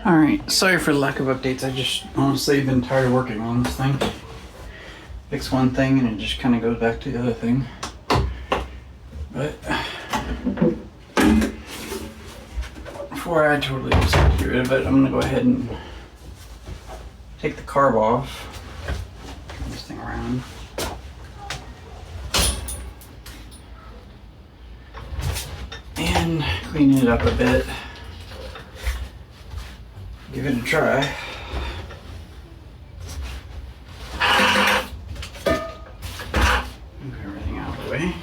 Alright, sorry for the lack of updates. I just honestly been tired of working on this thing. Fix one thing and it just kind of goes back to the other thing. But before I totally decide to get rid of it, I'm going to go ahead and take the carb off. Turn this thing around. And clean it up a bit. Give it a try. Move everything out of the way.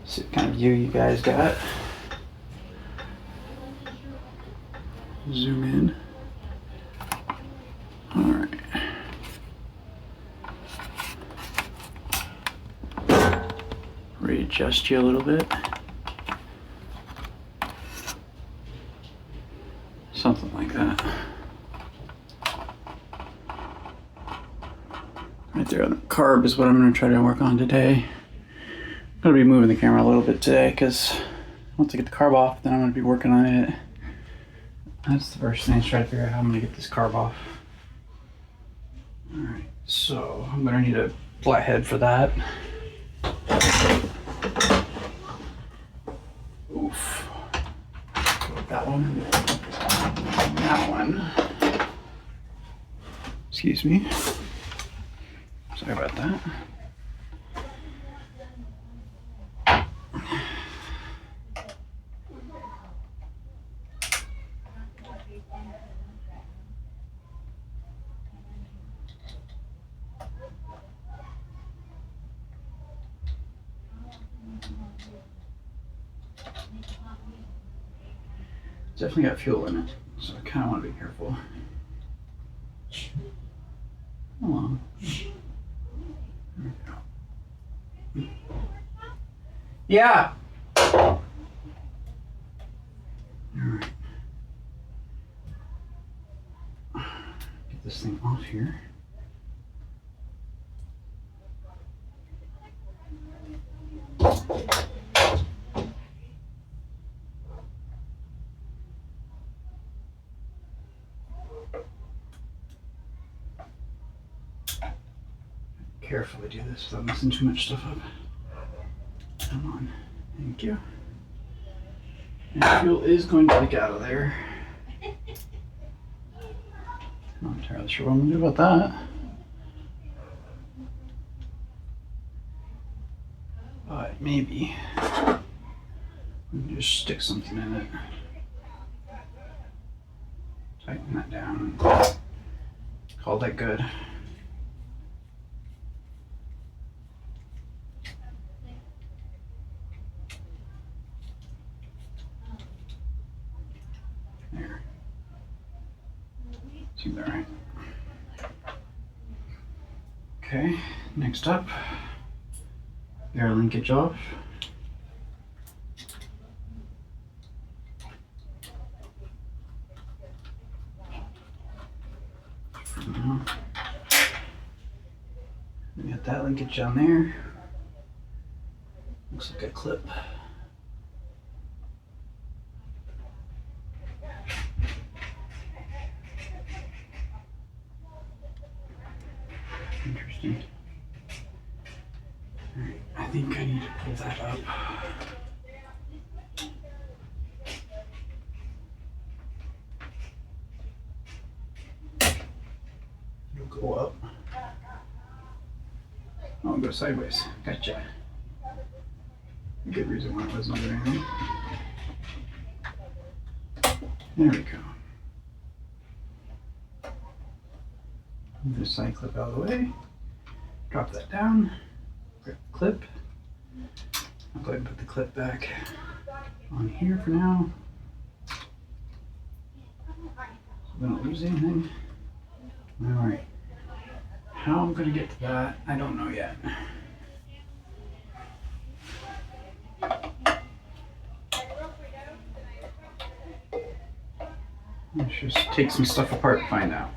See what kind of view you guys got. Zoom in. Alright. Readjust you a little bit. Something like that. Right there, the carb is what I'm going to try to work on today. I'm going to be moving the camera a little bit today because once I get the carb off, then I'm going to be working on it. That's the first thing, is try to figure out how I'm going to get this carb off. Alright, so I'm going to need a flathead for that. Oof. That one. That one. Excuse me. Sorry about that. Definitely got fuel in it, so I kind of want to be careful. Hold on. There we go. Yeah! Alright. Get this thing off here. Carefully do this without messing too much stuff up. Come on. Thank you. And fuel is going to leak out of there. Not entirely sure what I'm going to do about that. But maybe we can just stick something in it. Tighten that down. Call that good. There. Seems all right. Okay, next up, air linkage off. We got that linkage down there. Looks like a clip. Interesting. Alright, I think I need to pull that up. It'll go up. Oh, it'll go sideways. Gotcha. Good reason why it wasn't doing anything. There we go. Move this side clip out of the way. Drop that down. Grab the clip. I'll go ahead and put the clip back on here for now. So we don't lose anything. Alright. How I'm going to get to that, I don't know yet. Let's just take some stuff apart and find out.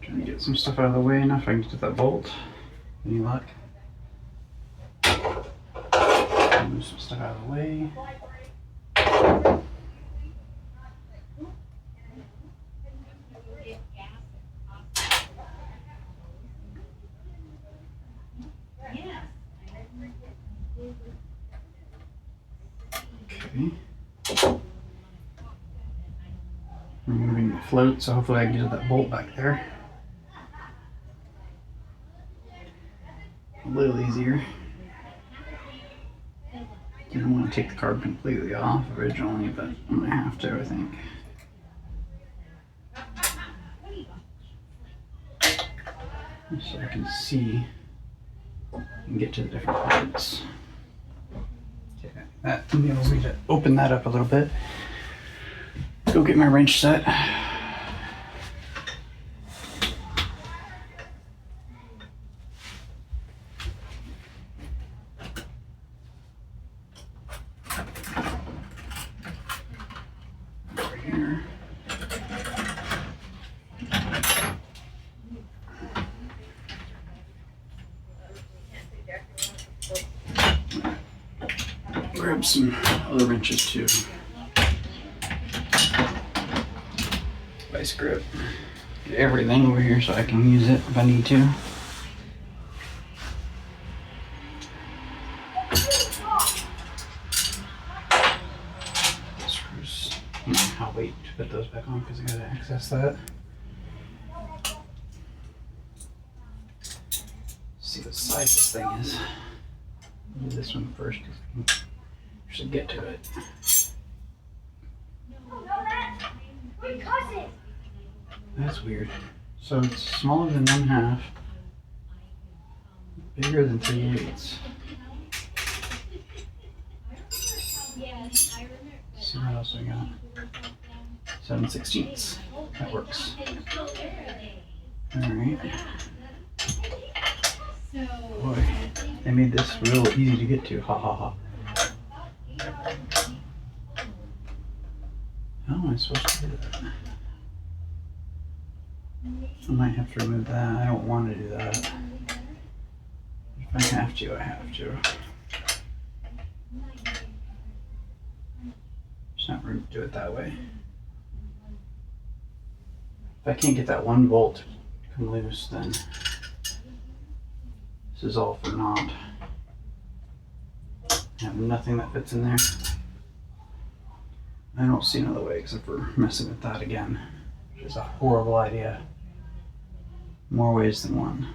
Turn Get some stuff out of the way enough I can get to that bolt. Any luck? Move some stuff out of the way. Okay. Removing the float, so hopefully I can get to that bolt back there. A little easier. Didn't want to take the carb completely off originally, but I'm gonna have to, I think. So I can see and get to the different parts. Okay, that enables me to open that up a little bit. Go get my wrench set. Here. Grab some other wrenches too. Vice grip. Get everything over here so I can use it if I need to. Screws. I'll wait to put those back on because I gotta access that. See what size this thing is. I'll do this one first because I can actually get to it. That's weird. So it's smaller than 1/2, bigger than 3/8. Let's see what else we got. 7/16. That works. Alright. Boy, they made this real easy to get to. Ha ha ha. How am I supposed to do that? I might have to remove that. I don't want to do that. If I have to, I have to. Just not room to do it that way. If I can't get that one bolt to come loose, then this is all for naught. I have nothing that fits in there. I don't see another way except for messing with that again, which is a horrible idea. More ways than one.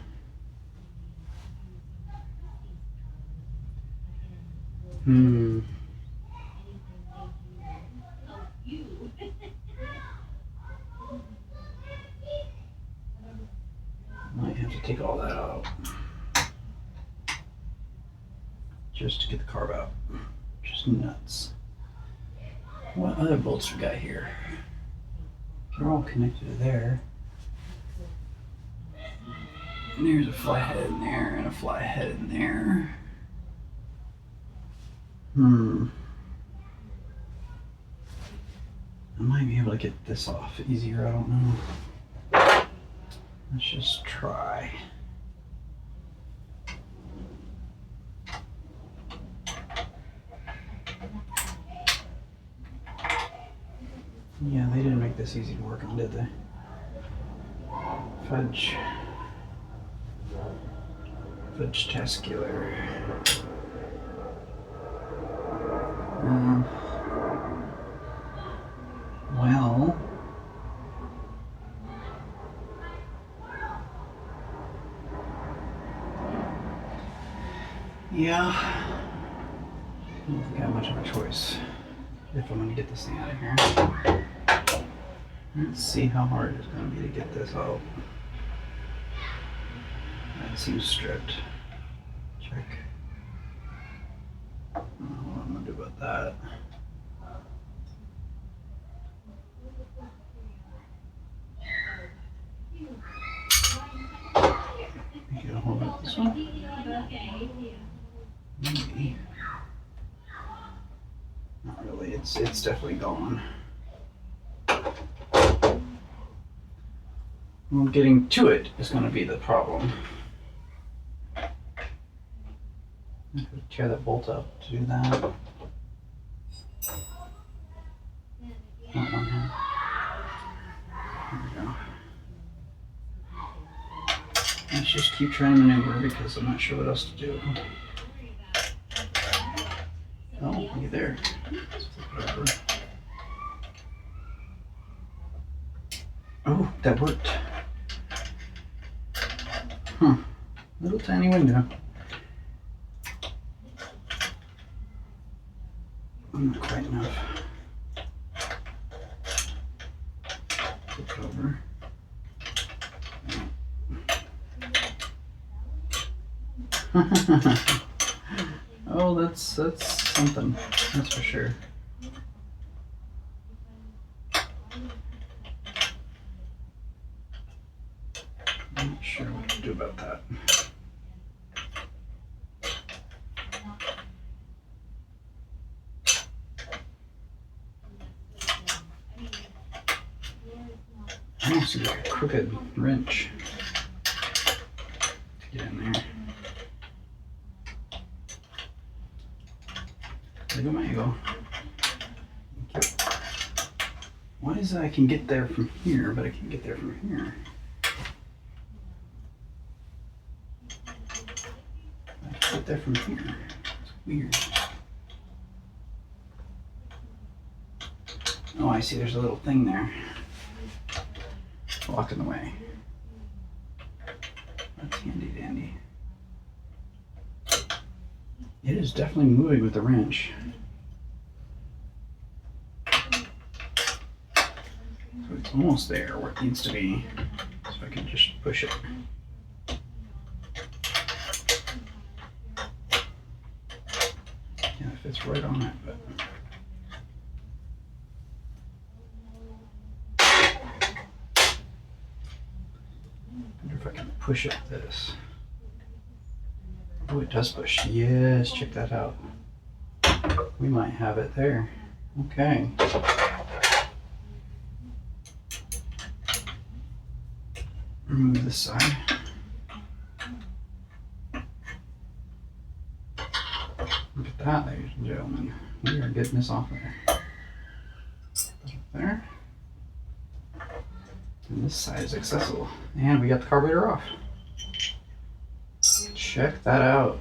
Might have to take all that out just to get the carb out. Just nuts. What other bolts we got here? They're all connected to there. And there's a flathead in there and a flathead in there. I might be able to get this off easier, I don't know. Let's just try. Yeah, they didn't make this easy to work on, did they? Fudge. Fudge-tascular. Well. Yeah. I don't think I have much of a choice if I'm going to get this thing out of here. Let's see how hard it's going to be to get this out. That seems stripped. Check. I don't know what I'm going to do about that. You gonna hold up this one? Maybe. Not really. It's definitely gone. Well, getting to it is going to be the problem. I have to tear that bolt up to do that. Not one hand. There we go. Let's just keep trying to maneuver because I'm not sure what else to do. Oh, you there. Let's flip it over. Oh, that worked. Huh. Little tiny window. Not quite enough. Flip it over. Oh, that's something. That's for sure. I'm not sure what to do about that. I almost need like a crooked wrench to get in there. There go my eagle. Why is it I can get there from here, but I can't get there from here? I can get there from here. It's weird. Oh, I see. There's a little thing there. Blocking the way. That's handy dandy. It is definitely moving with the wrench. So it's almost there where it needs to be. So I can just push it. Yeah, it fits right on it, but. I wonder if I can push it this. Oh, it does push. Yes, check that out. We might have it there. Okay. Remove this side. Look at that, ladies and gentlemen. We are getting this off there. There. And this side is accessible. And we got the carburetor off. Check that out.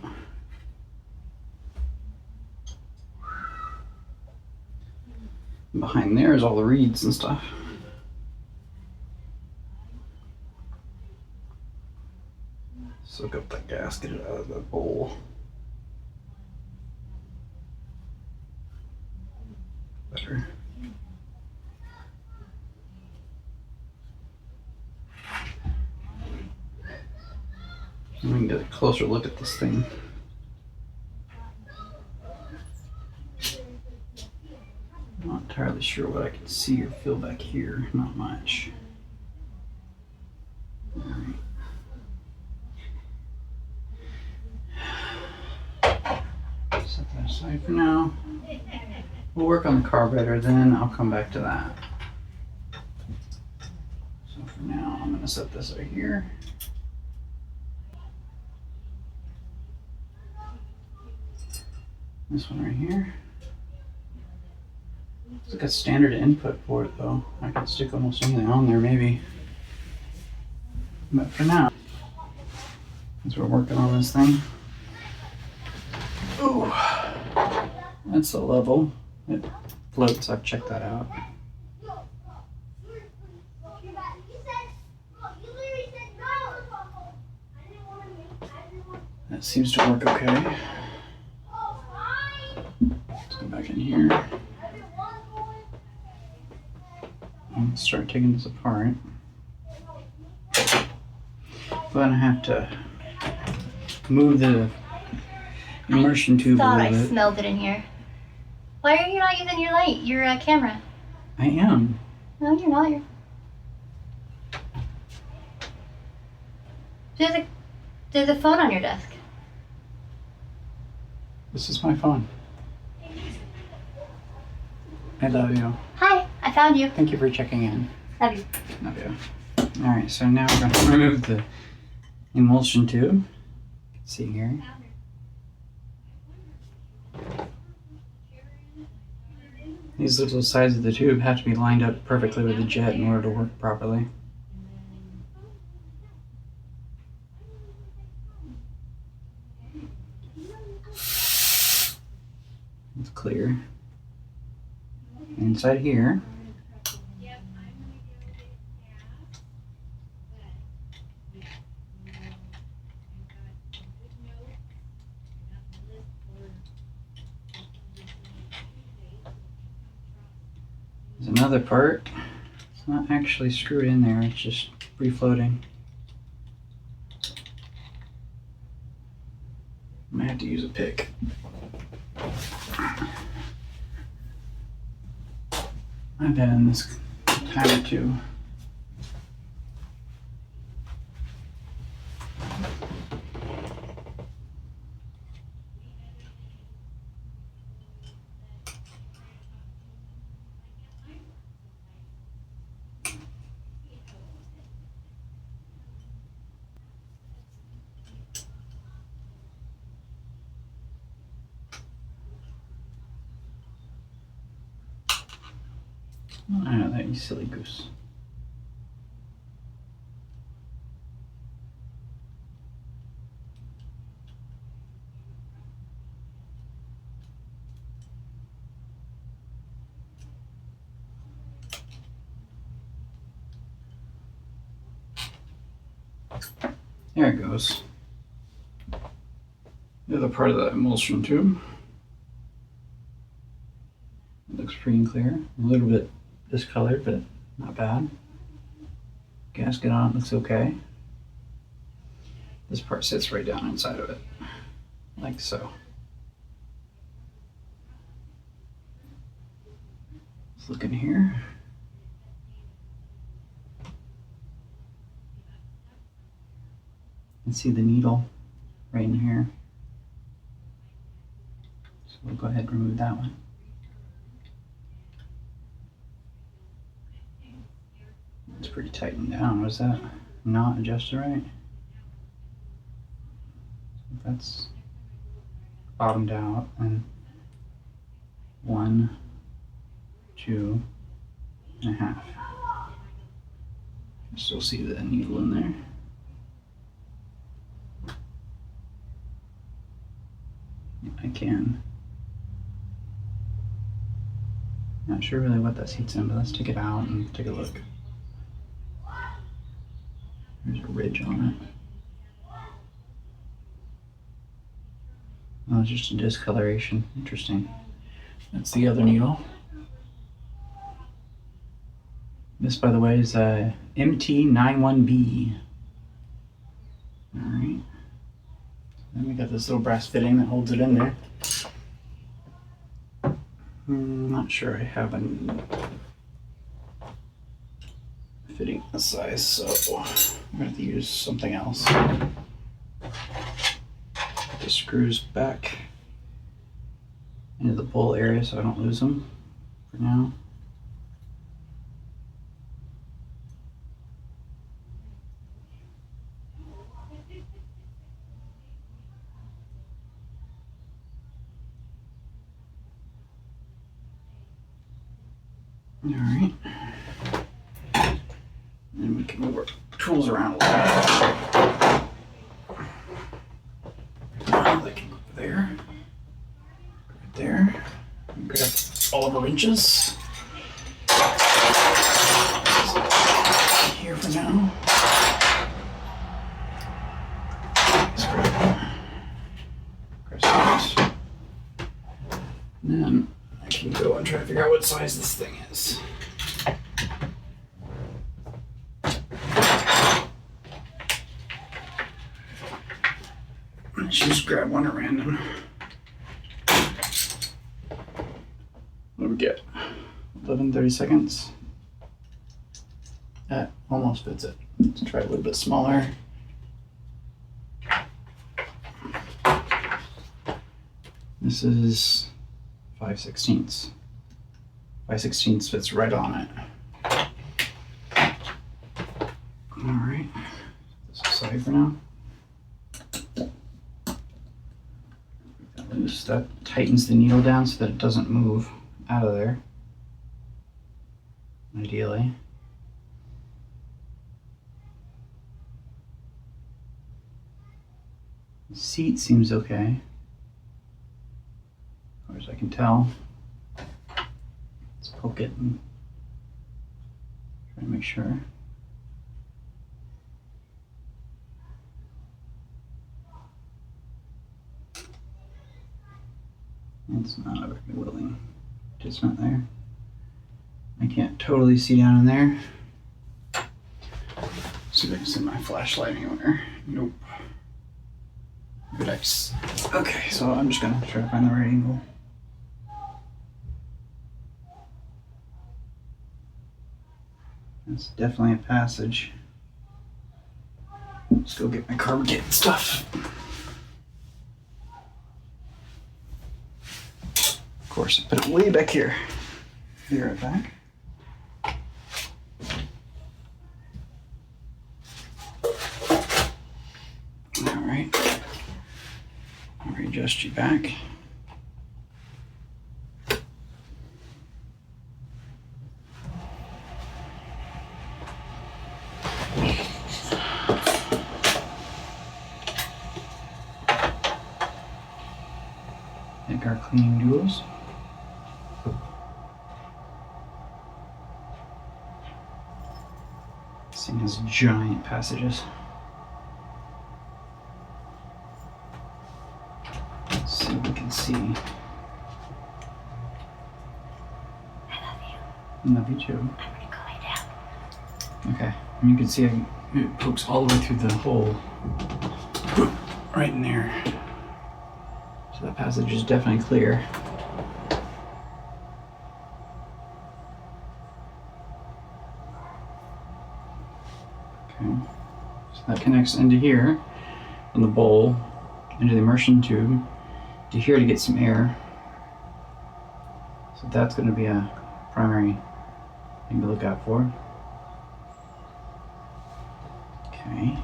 And behind there is all the reeds and stuff. Soak up that gas, get it out of the bowl. Better. We can get a closer look at this thing. I'm not entirely sure what I can see or feel back here. Not much. All right. Set that aside for now. We'll work on the carburetor, then I'll come back to that. So for now, I'm going to set this right here. This one right here. It's like a standard input for it though. I can stick almost anything on there maybe. But for now, as we're working on this thing. Ooh, that's a level. It floats, I've checked that out. That seems to work okay. Let's go back in here. And start taking this apart. But I have to move the immersion tube a little bit. I smelled it in here. Why are you not using your light, your camera? I am. No, you're not. There's a phone on your desk. This is my phone. I love you. Hi, I found you. Thank you for checking in. Love you. Love you. Alright, so now we're going to remove the emulsion tube. You can see here. These little sides of the tube have to be lined up perfectly with the jet in order to work properly. It's clear. Inside here, there's another part. It's not actually screwed in there, it's just free floating. I might have to use a pick. I've done this time or two. I know that, you silly goose. There it goes. The other part of the emulsion tube. It looks pretty clear. A little bit discolored, but not bad. Gasket on it looks okay. This part sits right down inside of it, like so. Let's look in here. You can see the needle right in here. So we'll go ahead and remove that one. It's pretty tightened down. Was that not adjusted right? That's bottomed out, and 1, 2.5. Still see the needle in there. I can. Not sure really what that seats in, but let's take it out and take a look. There's a ridge on it. Oh, it's just a discoloration. Interesting. That's the other needle. This, by the way, is a MT91B. Alright. Then we got this little brass fitting that holds it in there. Not sure I have a fitting this size, so I'm gonna have to use something else. Put the screws back into the pull area so I don't lose them for now. All right. And we can move our tools around a little bit. They can go there, right there. Grab all of our wrenches. Here for now. Grab screws. And then I can go and try to figure out what size this thing is. Let's just grab one at random. What do we get? 11/32. That almost fits it. Let's try a little bit smaller. This is 5/16. 5/16 fits right on it. Alright, this aside for now. Loose. That tightens the needle down so that it doesn't move out of there, ideally. The seat seems okay, as far as I can tell. Let's poke it and try to make sure. It's not a very willing participant there. I can't totally see down in there. See if I can send my flashlight anywhere. Nope. Good ice. Okay, so I'm just gonna try to find the right angle. That's definitely a passage. Let's go get my carb kit and stuff. Of course, I put it way back here. Be right back. All right. I'll readjust you back. Take our cleaning tools. This thing has giant passages. Let's see what we can see. I love you too. I'm gonna go lay down. Okay, and you can see it pokes all the way through the hole. Right in there. So that passage is definitely clear. Okay, so that connects into here on the bowl, into the immersion tube, to here to get some air. So that's going to be a primary thing to look out for. Okay,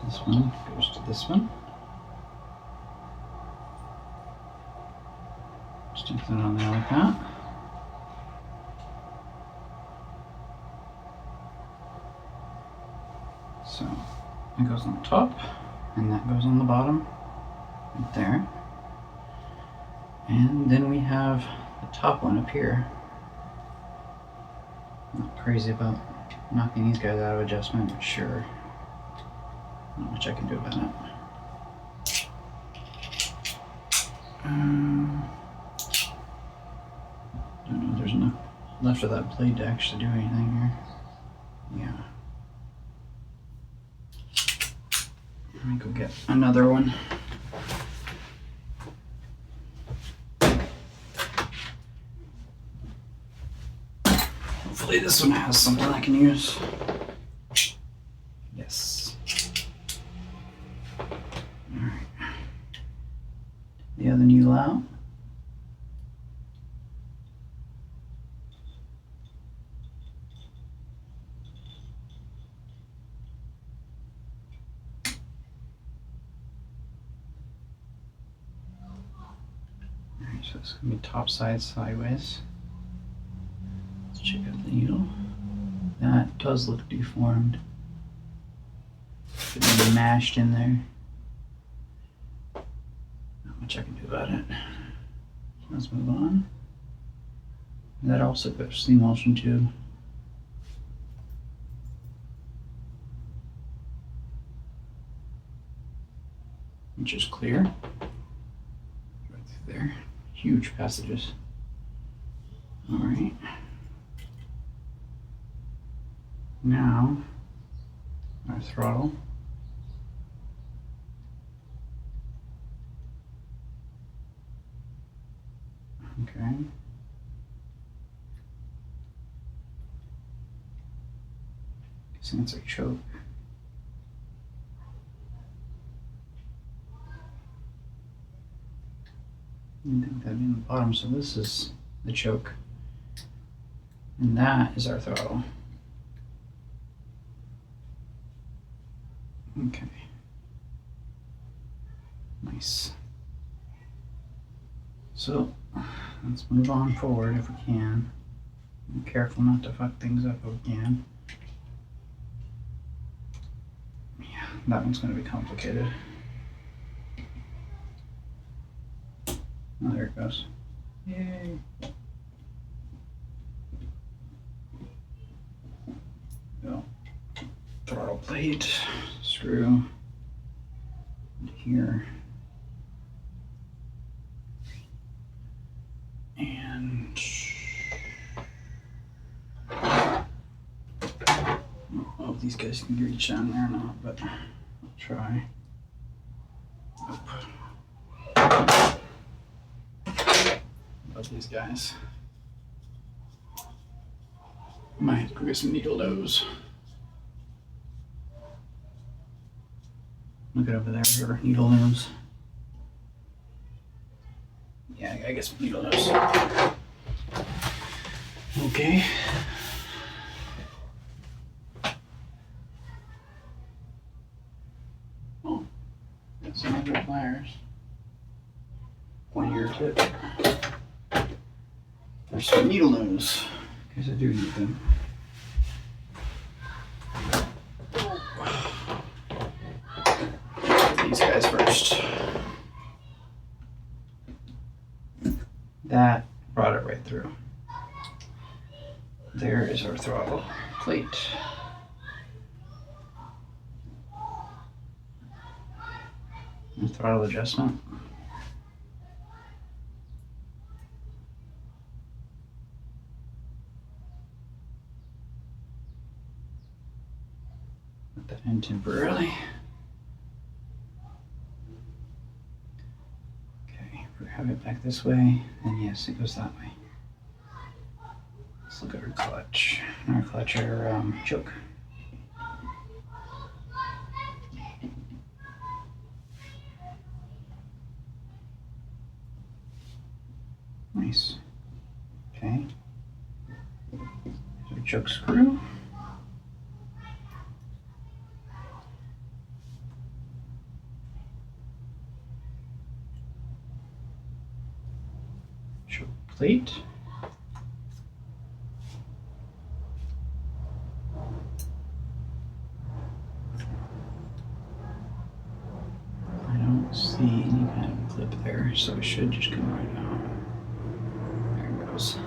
this one goes to this one. Stick that on there like that. So it goes on the top, and that goes on the bottom, right there. And then we have the top one up here. Not crazy about knocking these guys out of adjustment, but sure. Not much I can do about it. Don't know if there's enough left of that blade to actually do anything here. Yeah. Let me go get another one. Hopefully this one has something I can use. Yes. Alright. The other needle out. So it's going to be top side sideways. Let's check out the needle. That does look deformed. Could be mashed in there. Not much I can do about it. So let's move on. That also goes to the emulsion tube. Which is clear. Right through there. Huge passages. All right. Now, our throttle. Okay. Guessing it's our choke. I think that'd be in the bottom, so this is the choke. And that is our throttle. Okay. Nice. So let's move on forward if we can. Be careful not to fuck things up if we can. Yeah, that one's going to be complicated. Oh, there it goes. Yay. Go. Throttle plate, screw here. And I don't know if these guys can reach down there or not, but I'll try. Nope. Love these guys. Might have to go get some needle nose. Look it over there, river needle nose. Yeah, I guess needle nose. Okay. Oh, got some other pliers. 1 year tip. There's some needle nose. Guess I do need them. These guys first. That brought it right through. There is our throttle plate. And throttle adjustment. Put that in temporarily. Okay, if we have it back this way, then yes, it goes that way. Let's look at our clutch. Our clutch, our choke. Nice. Okay. Here's our choke screw. Choke plate. I don't see any kind of clip there, so it should just come right out. There it goes.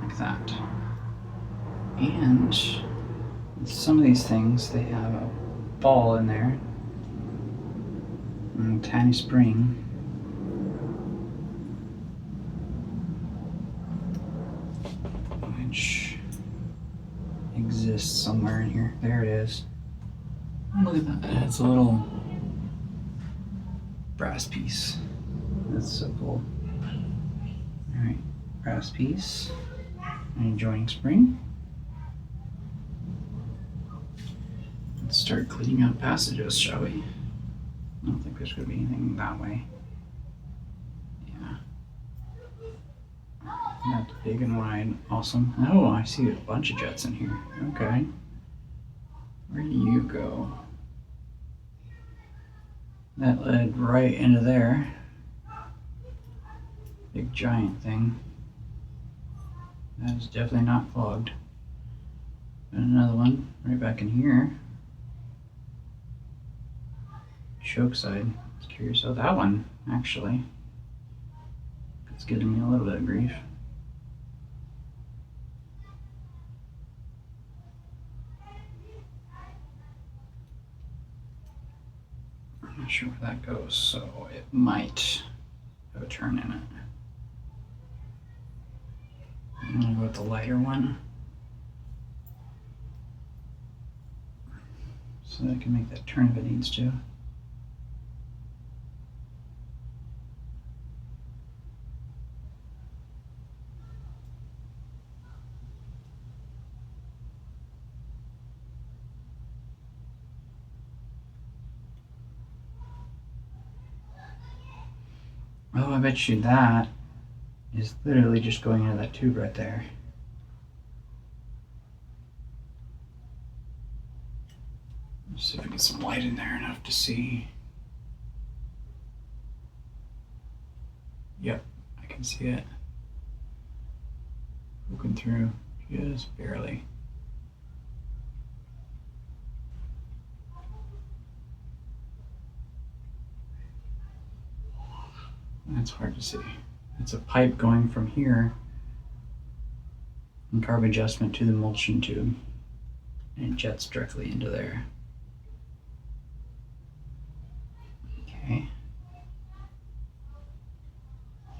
Like that. And some of these things, they have a ball in there. And a tiny spring. Which exists somewhere in here. There it is. Look at that. It's a little brass piece. That's so cool. Alright, brass piece. And a joining spring. Let's start cleaning out passages, shall we? I don't think there's going to be anything that way. Yeah. That's big and wide. Awesome. Oh, I see a bunch of jets in here. Okay. Where do you go? That led right into there. Big giant thing. That is definitely not clogged. And another one right back in here. Choke side. Just curious how that one actually. It's giving me a little bit of grief. I'm not sure where that goes, so it might have a turn in it. I'm gonna go with the lighter one. So that it can make that turn if it needs to. Oh, I bet you that is literally just going into that tube right there. Let's see if we get some light in there enough to see. Yep, I can see it. Poking through just barely. That's hard to see. It's a pipe going from here and carb adjustment to the emulsion tube, and it jets directly into there. Okay.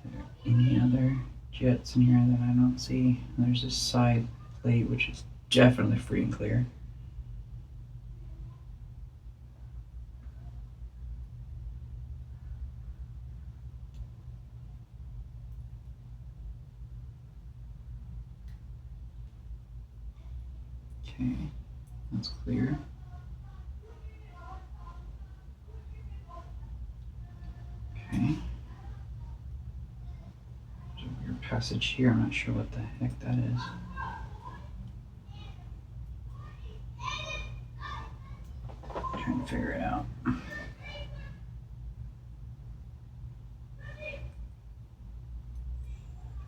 Is there any other jets in here that I don't see? There's this side plate which is definitely free and clear. Okay, that's clear. Okay. There's a weird passage here. I'm not sure what the heck that is. Trying to figure it out.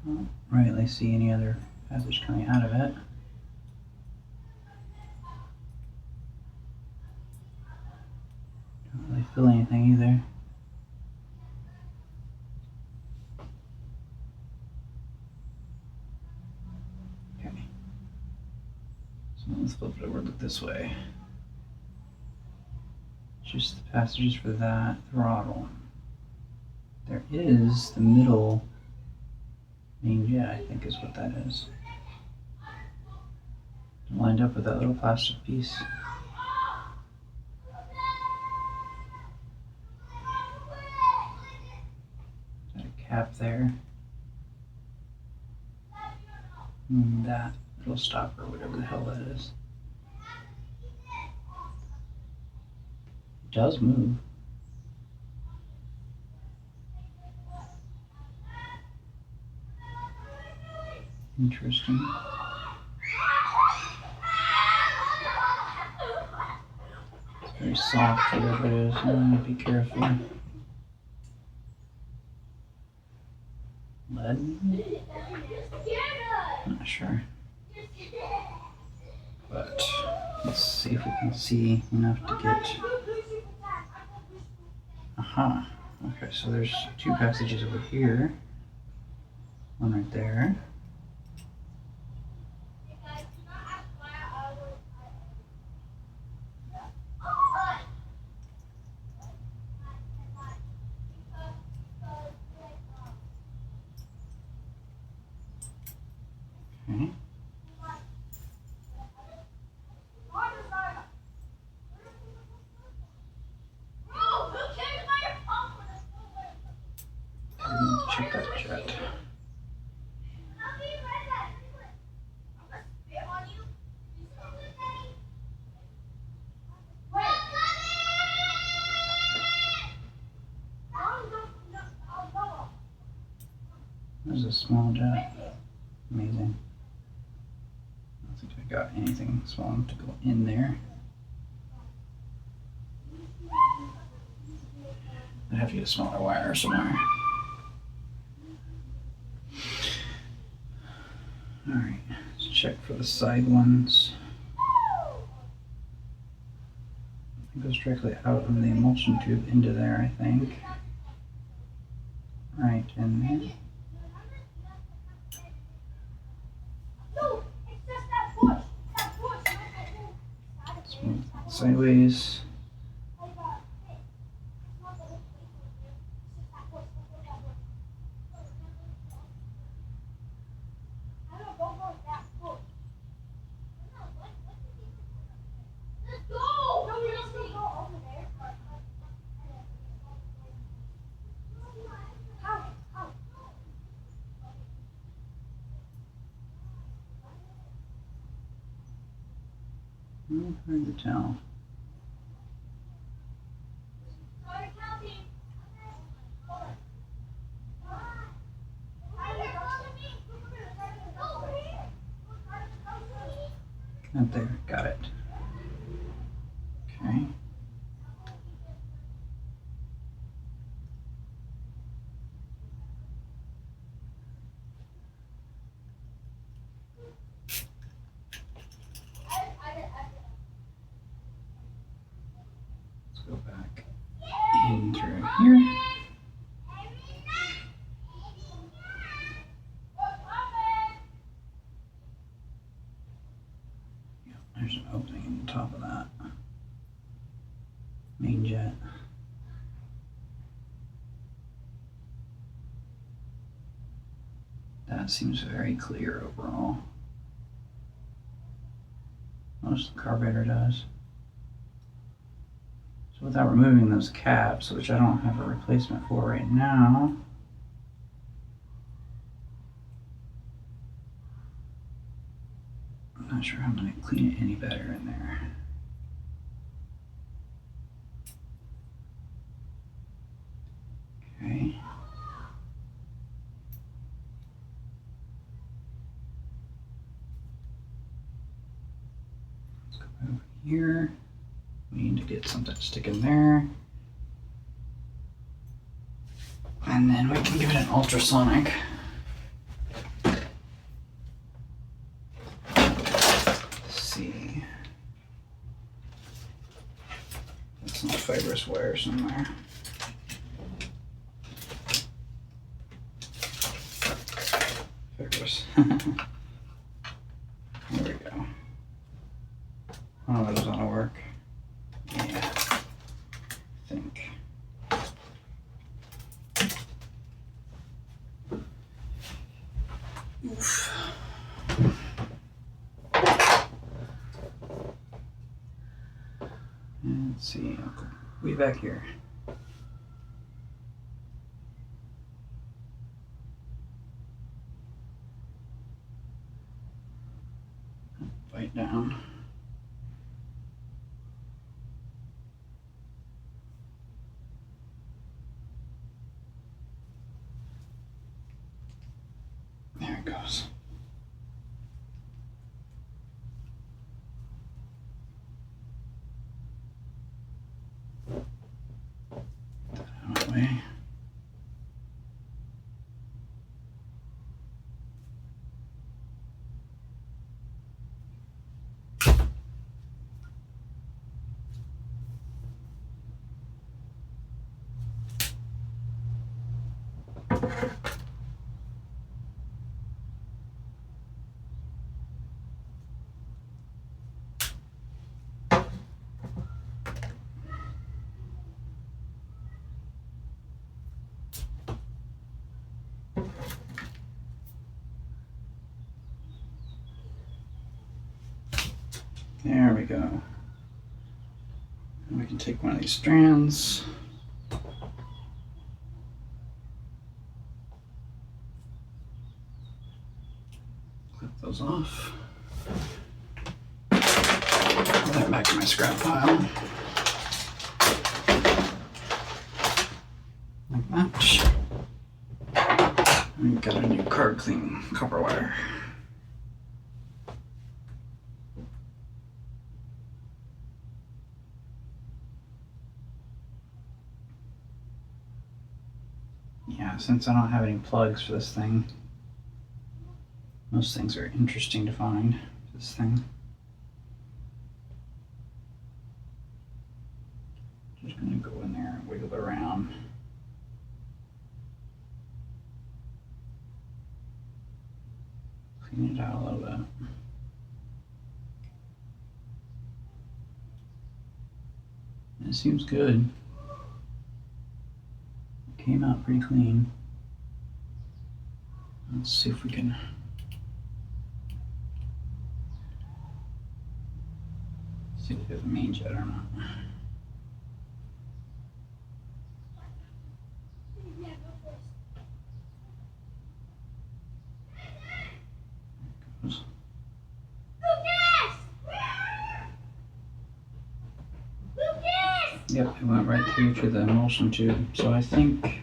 Don't rightly see any other passage coming out of it. Don't really feel anything either. Okay. So let's flip it over, look this way. Just the passages for that throttle. There is the middle main jet, I think is what that is. Lined up with that little plastic piece. Got a cap there. And that little stopper, whatever the hell that is. It does move. Interesting. It's very soft, whatever it is. Be careful. Lead? Not sure. But let's see if we can see enough to get. Aha. Okay, so there's two passages over here. One right there. Okay. Check that jet. There's a small jet. Amazing. I don't think I got anything small enough to go in there. I'd have to get a smaller wire somewhere. Alright, let's check for the side ones. It goes directly out of the emulsion tube into there, I think. Right in there. Let's move that sideways. Hard to tell. Up there, got it. Okay. Let's go back in through here. There's an opening in the top of that main jet. That seems very clear overall. Most of the carburetor does. So without removing those caps, which I don't have a replacement for right now, I'm not sure I'm going to clean it any better in there. Okay. Let's go over here. We need to get something to stick in there. And then we can give it an ultrasonic. Some fibrous wire somewhere. Fibrous. There we go. Oh, those ought to work. Yeah, I think. Oof. Let's see, I'll go way back here. Bite down. There it goes. Way. There we go. And we can take one of these strands. Clip those off. Put that back in my scrap pile. Like that. We've got a new card clean copper wire. Yeah, since I don't have any plugs for this thing, most things are interesting to find for this thing. Just gonna go in there and wiggle around. Clean it out a little bit. It seems good. Came out pretty clean. Let's see if we can see if there's a main jet or not. Yep, it went right through to the emulsion tube. So I think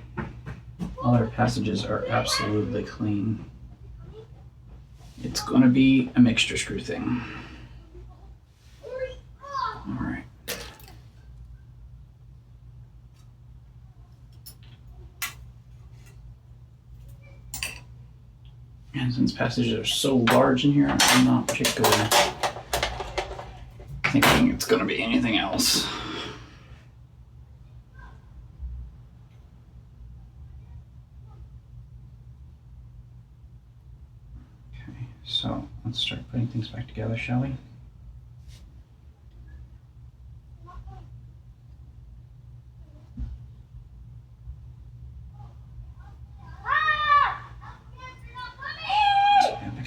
all our passages are absolutely clean. It's going to be a mixture screw thing. All right. And since passages are so large in here, I'm not particularly thinking it's going to be anything else. Okay, so let's start putting things back together, shall we?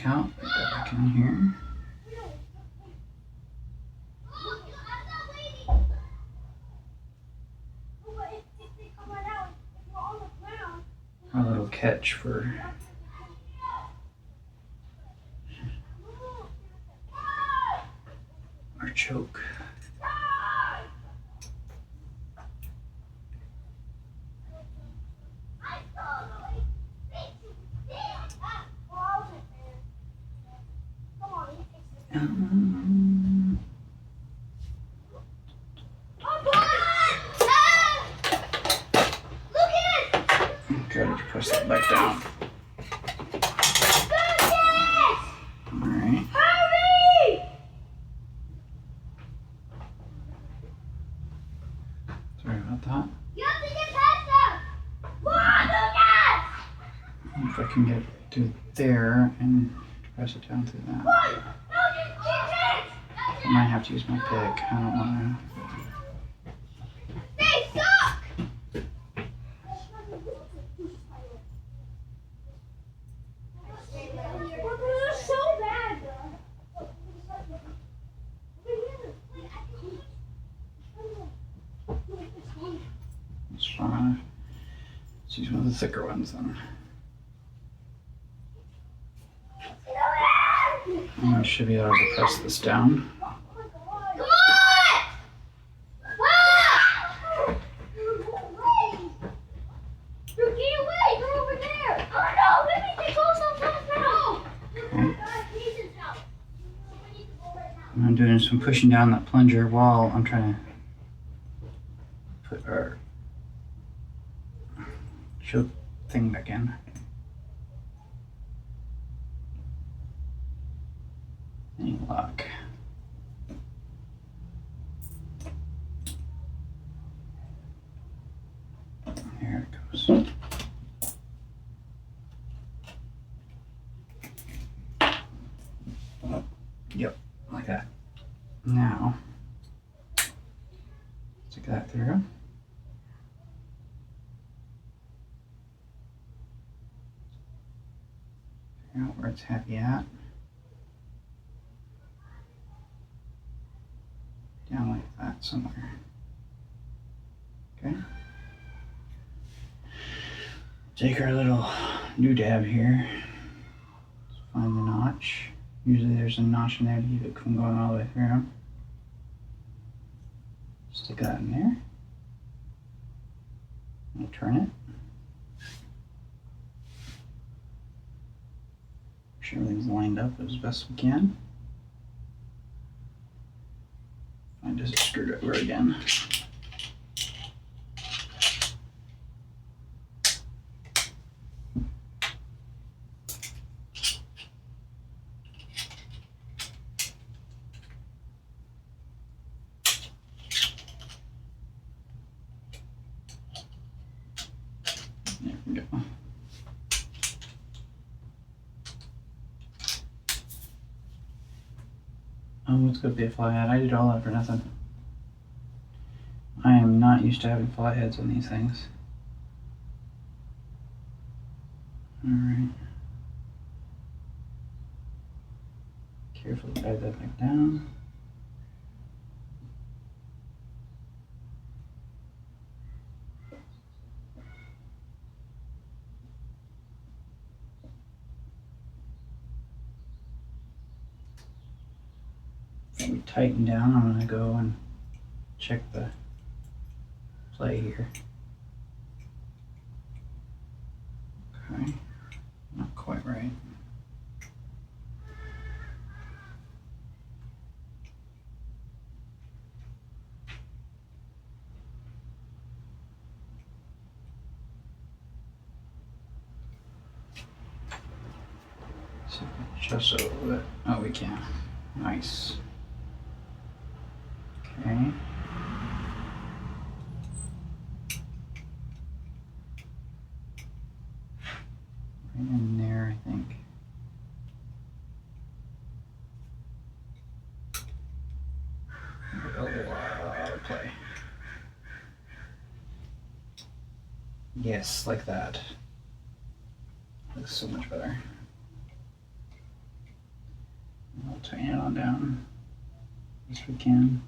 Out, put that back in here. A little catch for our choke. Try to press that back down. Alright. Sorry about that. You have to get past them! If I can get to there and press it down through that. I might have to use my pick. I don't want to. They suck! They're so bad. It's fine. Let's use one of the thicker ones then. I should be able to press this down. Come on! Ah! Get away! They're over there! Oh no! Let me take off those now! Okay. I'm doing some pushing down that plunger while I'm trying to put our choke thing back in. Any luck? Here it goes. Yep, like that. Now, stick that through. Figure out where it's heavy at. Down like that somewhere. Okay. Take our little doodad here. Let's find the notch. Usually there's a notch in there to keep it from going all the way through. Stick that in there. We'll turn it. Make sure everything's lined up as best we can. Find a screwdriver again. There we go. Oh, it's gonna be a flathead. I did all that for nothing. I am not used to having flatheads on these things. Alright. Carefully guide that back down. When we tighten down, I'm going to go and check the play here. Okay, not quite right. Just a little bit. Oh, we can. Nice. Okay. Right in there, I think. A lot of play. Yes, like that. Looks so much better. I'll tighten it on down as we can.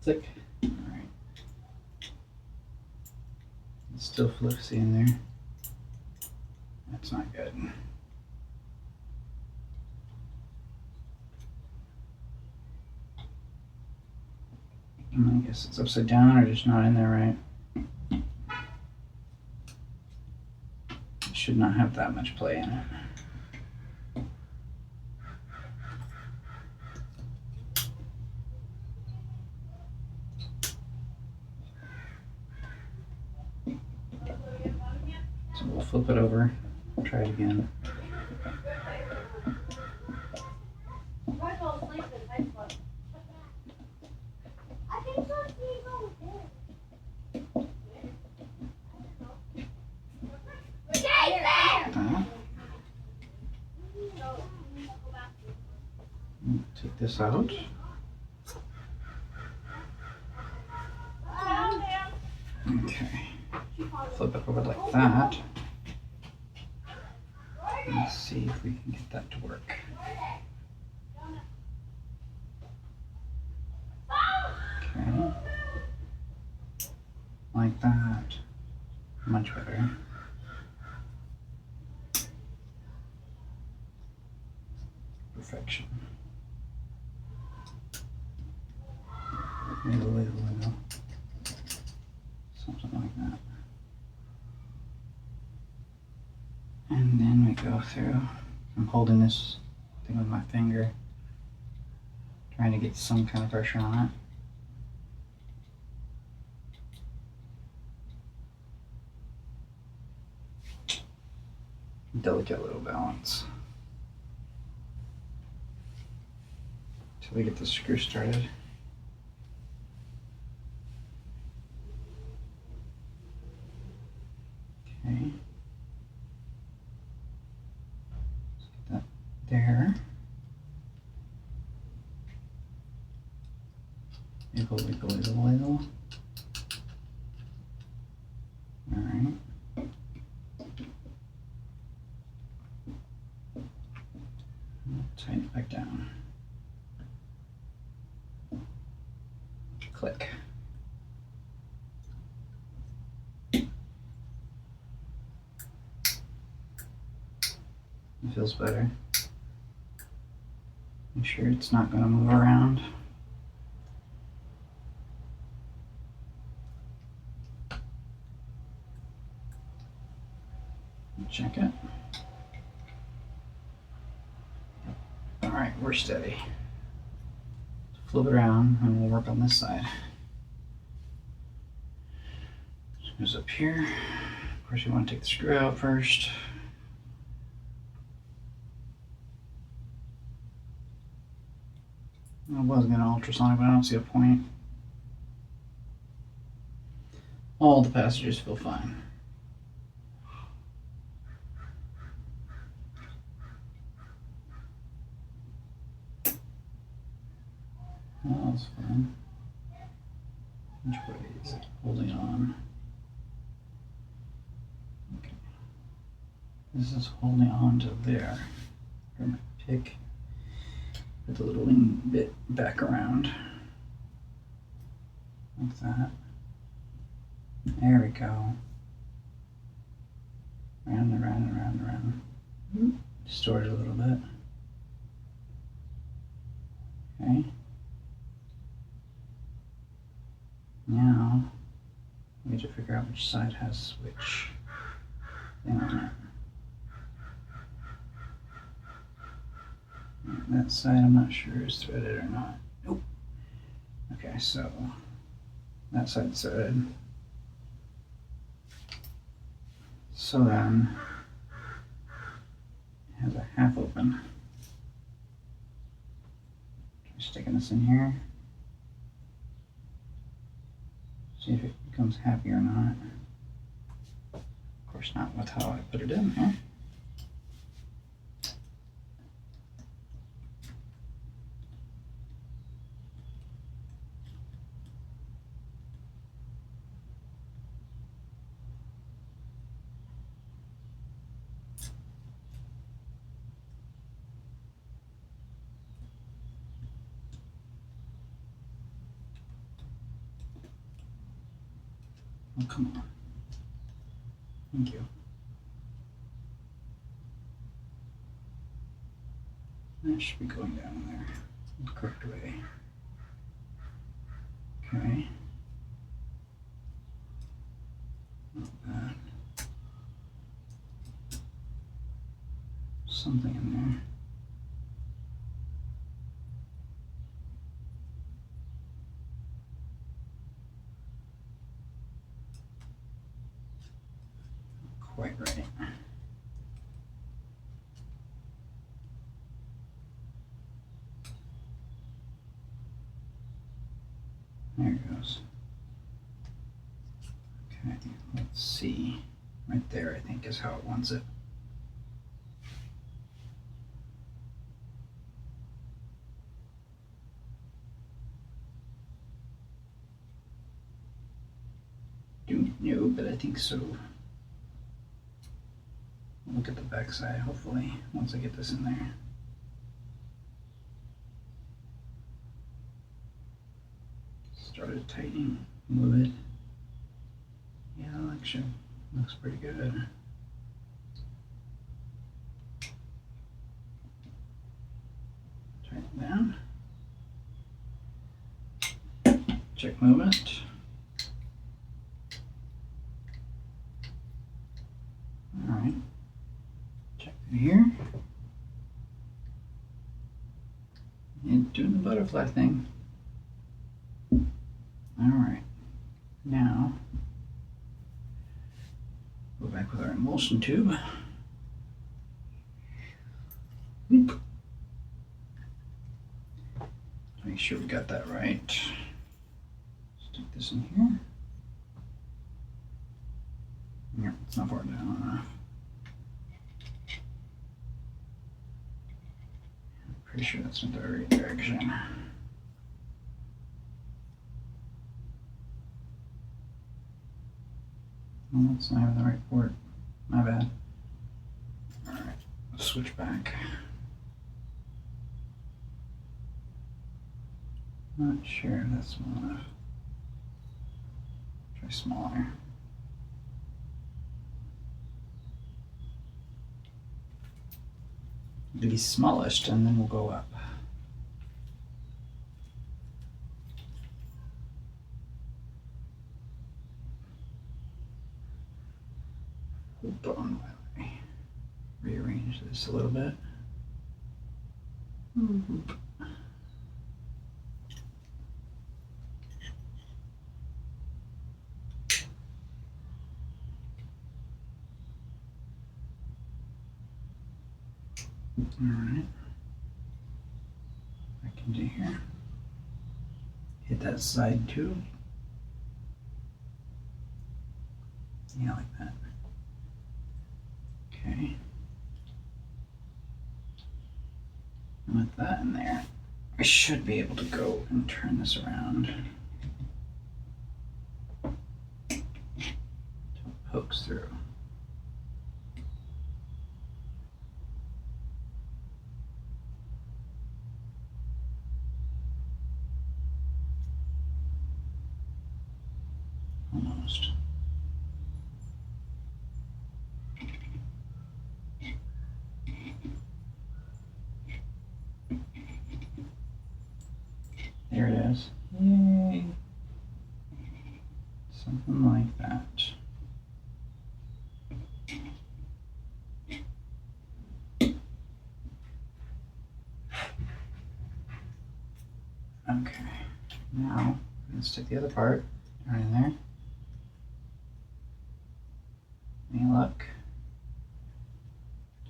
Click. All right. It's still fluffy in there. That's not good. I guess it's upside down or just not in there right. It should not have that much play in it. So we'll flip it over, try it again. Take this out. Okay. Flip it over like that. Let's see if we can get that to work. Okay. Like that. Much better. Perfection. Wiggle, wiggle, wiggle. Something like that. And then we go through. I'm holding this thing with my finger, trying to get some kind of pressure on it. Delicate little balance. Till we get the screw started. Okay. Let's get that there. Wiggle, wiggle, wiggle, wiggle. All right. Tighten it back down. Click. It feels better. Make sure it's not going to move around. Check it. All right, we're steady. Flip it around and we'll work on this side. Goes up here. Of course, you want to take the screw out first. I was going to ultrasonic, but I don't see a point. All the passengers feel fine. That was fun. Which way is it holding on? Okay. This is holding on to there. I'm going to pick, put the little wing bit back around. Like that. There we go. Round and round and round and round. Distort it a little bit. Okay. Now, we need to figure out which side has which thing on it. That side I'm not sure is threaded or not. Nope. Okay, so that side's threaded. So then it has a half open. Try sticking this in here. See if it becomes happy or not. Of course not with how I put it in there. Oh, come on. Thank you. That should be going down in there the correct way. Okay. Not bad. Something in there. Quite right. There it goes. Okay, let's see. Right there, I think, is how it wants it. Don't know, but I think so. Look at the back side, hopefully, once I get this in there. Started tightening a little bit. Yeah, that actually looks pretty good. Tighten it down. Check movement. All right. Check through here. And doing the butterfly thing. All right. Now, go back with our emulsion tube. Oop. Make sure we got that right. Stick this in here. Yep, it's not far down enough. Pretty sure that's in the right direction. Oh, that's not even the right port. My bad. Alright, let's switch back. Not sure if that's small enough. Try smaller. Do the smallest and then we'll go up. Hold on while I rearrange this a little bit. Alright. I can do here. Hit that side too. Yeah, like that. Okay. And with that in there, I should be able to go and turn this around until it pokes through. Almost. There it is. Yay. Something like that. Okay. Now, let's take the other part Right in there. Any luck?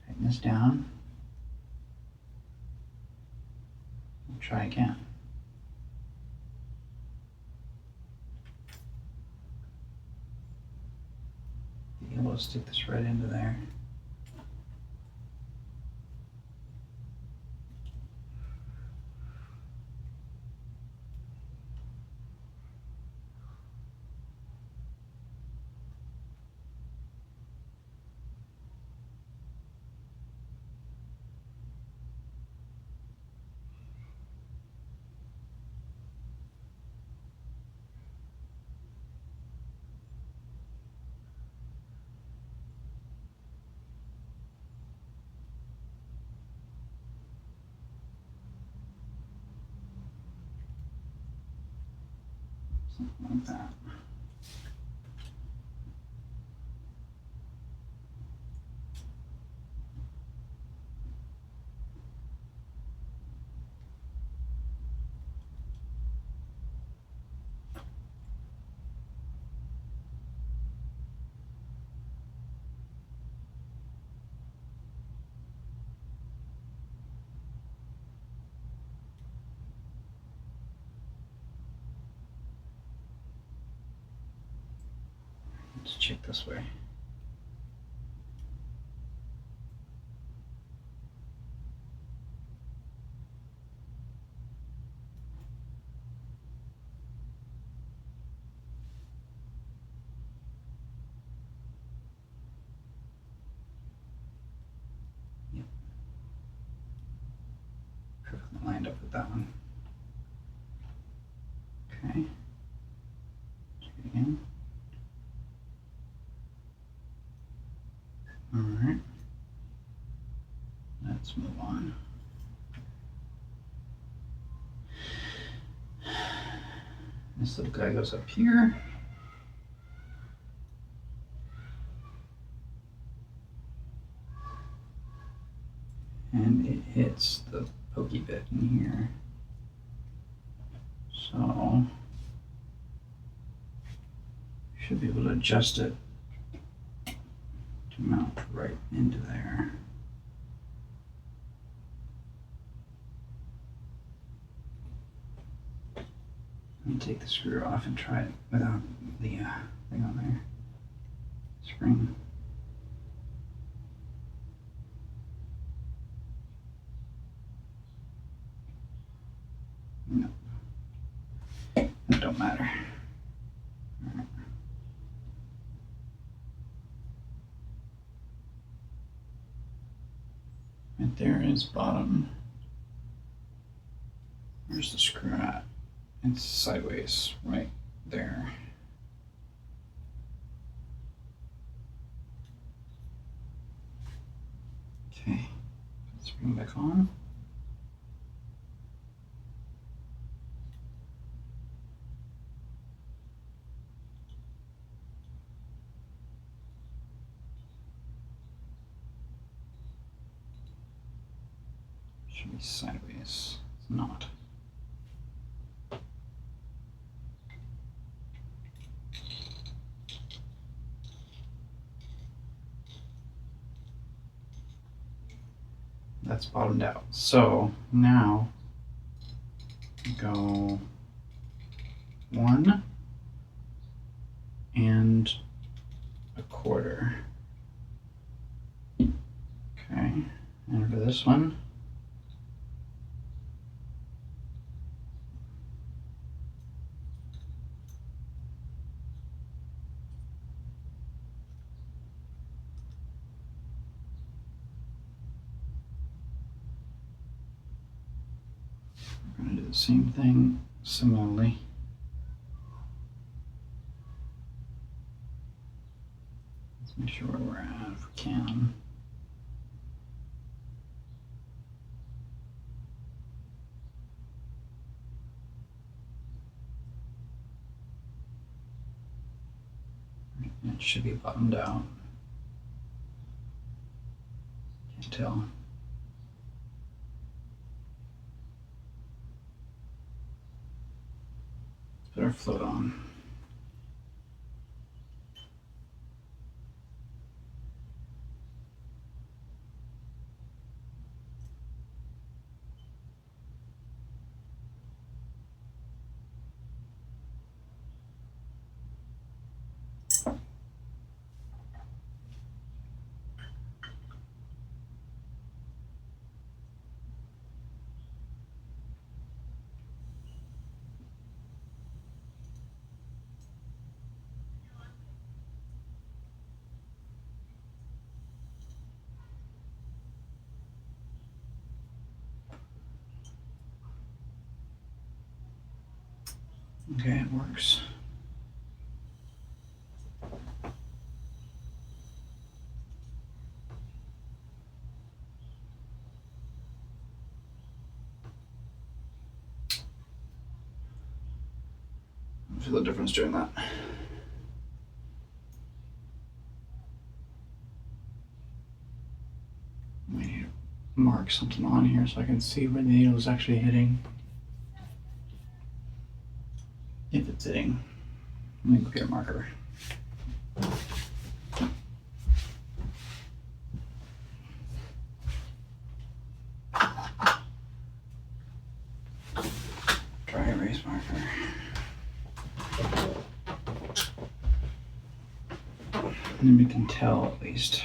Tighten this down. We'll try again. Be able to stick this right into there. Something like that. Let's check this way. Yep. Perfectly lined up with that one. Okay. Check it again. All right. Let's move on. This little guy goes up here. And it hits the pokey bit in here. So, should be able to adjust it to mount right into there. Let me take the screw off and try it without the thing on there. Spring. No. That don't matter. All right. Right there is bottom. Where's the screw at? It's sideways right there. Okay, let's bring it back on. Should be sideways. It's not. That's bottomed out. So now go 1 1/4. Okay, and for this one, we're going to do the same thing similarly. Let's make sure where we're at if we can. It should be bottomed out. Can't tell. Let's put our float on. Okay, it works. I feel the difference doing that. I need to mark something on here so I can see where the needle is actually hitting. If it's hitting. Let me go get a marker. Dry erase marker. And then we can tell at least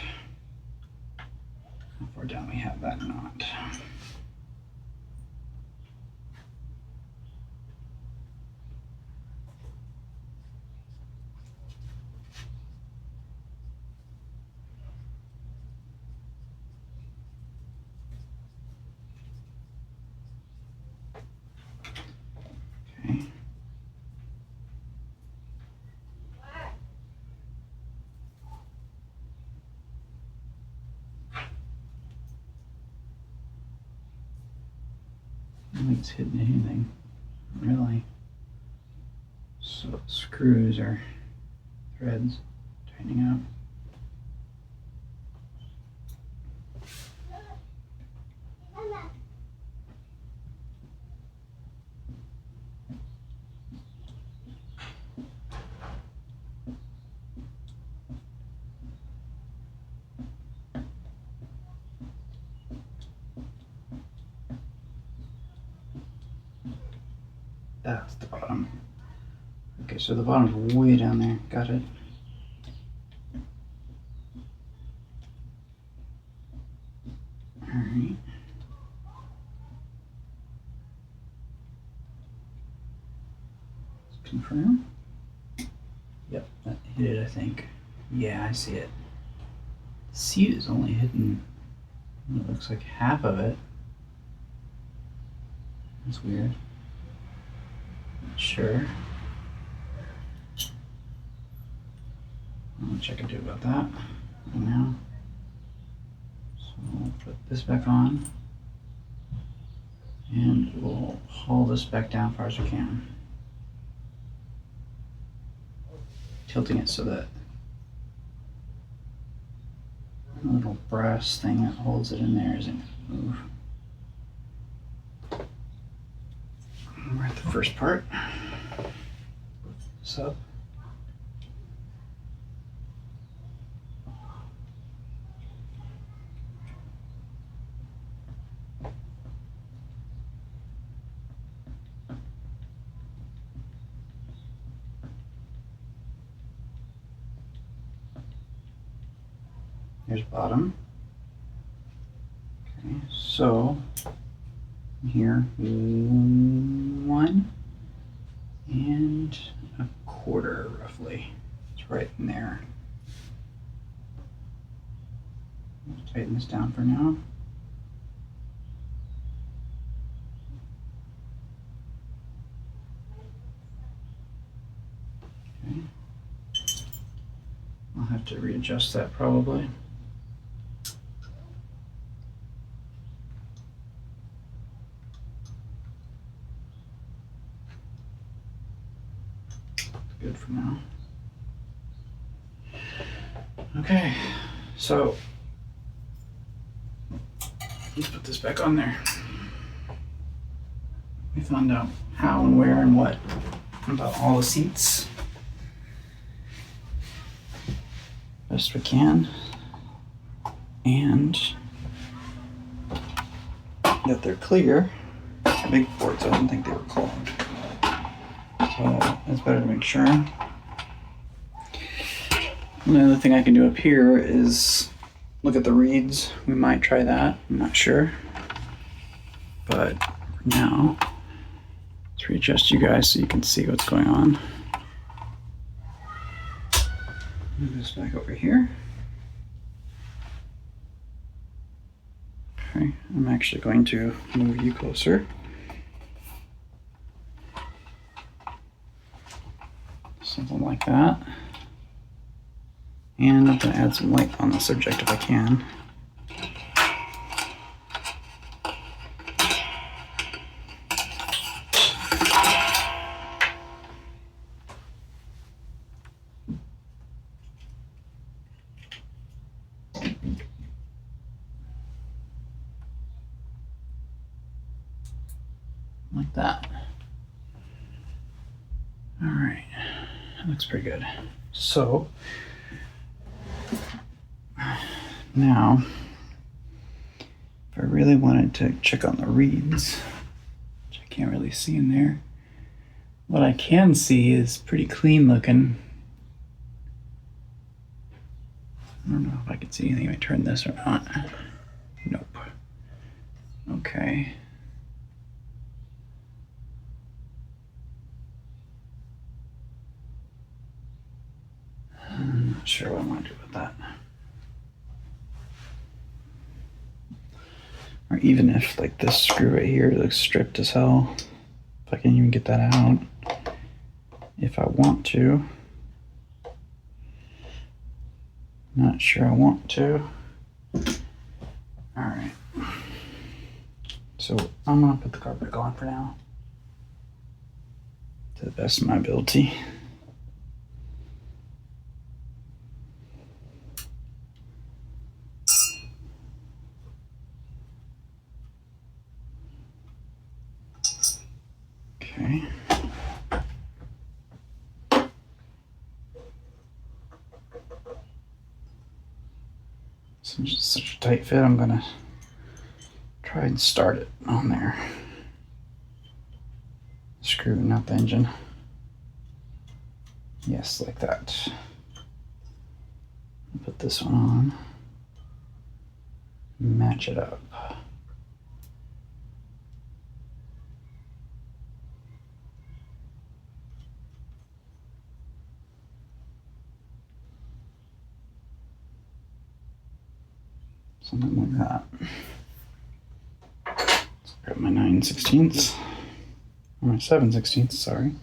how far down we have that knot. Okay. I don't think it's hitting anything, really. So screws or threads tightening up. That's the bottom. Okay, so the bottom's way down there. Got it. Alright. Let's confirm. Yep, that hit it, I think. Yeah, I see it. The seat is only hitting, it looks like half of it. That's weird. Not sure. Not much I can do about that right now. So we'll put this back on and we'll haul this back down as far as we can. Tilting it so that the little brass thing that holds it in there isn't gonna move. We're at the first part. Sub. Here's bottom. Okay, so here 1 1/4 roughly. It's right in there. Let's tighten this down for now. Okay. I'll have to readjust that probably. Good for now. Okay, so let's put this back on there. We found out how and where and what about all the seats. Best we can. And that they're clear. Big boards, I didn't think they were clogged. So it's better to make sure. Another thing I can do up here is look at the reeds. We might try that, I'm not sure. But for now, let's readjust you guys so you can see what's going on. Move this back over here. Okay, I'm actually going to move you closer. Something like that. And I'm going to add some light on the subject if I can. Like that. All right, that looks pretty good. So now, if I really wanted to check on the reeds, which I can't really see in there, what I can see is pretty clean looking. I don't know if I can see anything if I turn this or not. Nope. Okay. I'm not sure what I want to do with that. Or even if like this screw right here looks stripped as hell, if I can even get that out, if I want to. Not sure I want to. All right. So I'm gonna put the carpet on for now, to the best of my ability. Okay. Since it's such a tight fit, I'm gonna try and start it on there. Screw, not the engine. Yes, like that. Put this one on. Match it up. Something like that. Let's grab my 9/16, or my 7/16, sorry.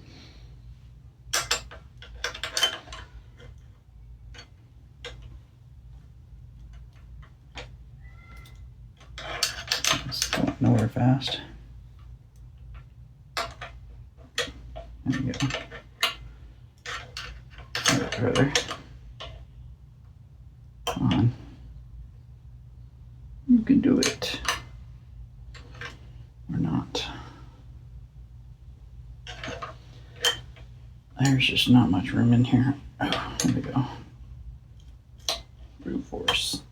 It's going nowhere fast. There we go. Further. Come on. You can do it. Or not. There's just not much room in here. Oh, there we go. Brute force.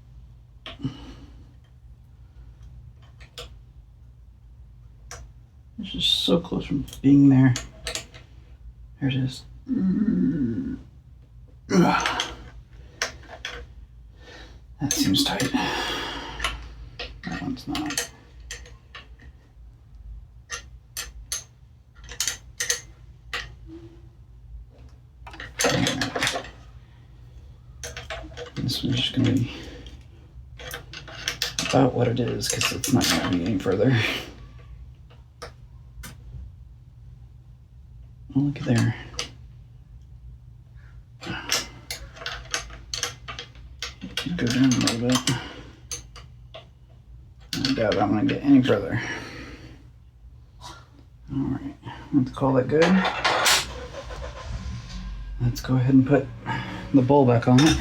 It's just so close from being there. There it is. That seems tight. That one's not. This one's just going to be about what it is because it's not going to be any further. Oh, look at there. Go down a little bit. I doubt I'm going to get any further. Alright, let's call that good. Let's go ahead and put the bowl back on it.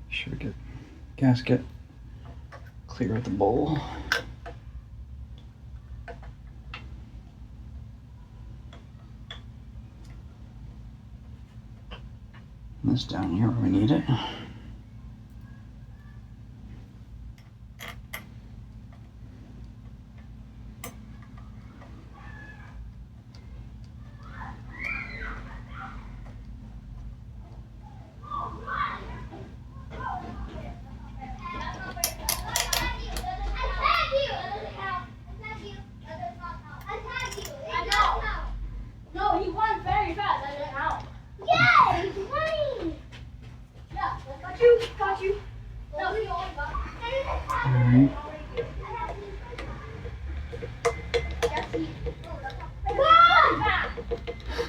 Sure, get gasket clear of the bowl. This down here where we need it. No, he won very fast. I didn't know. Yay! He's winning! Yeah, got you. No, he only got. Alright.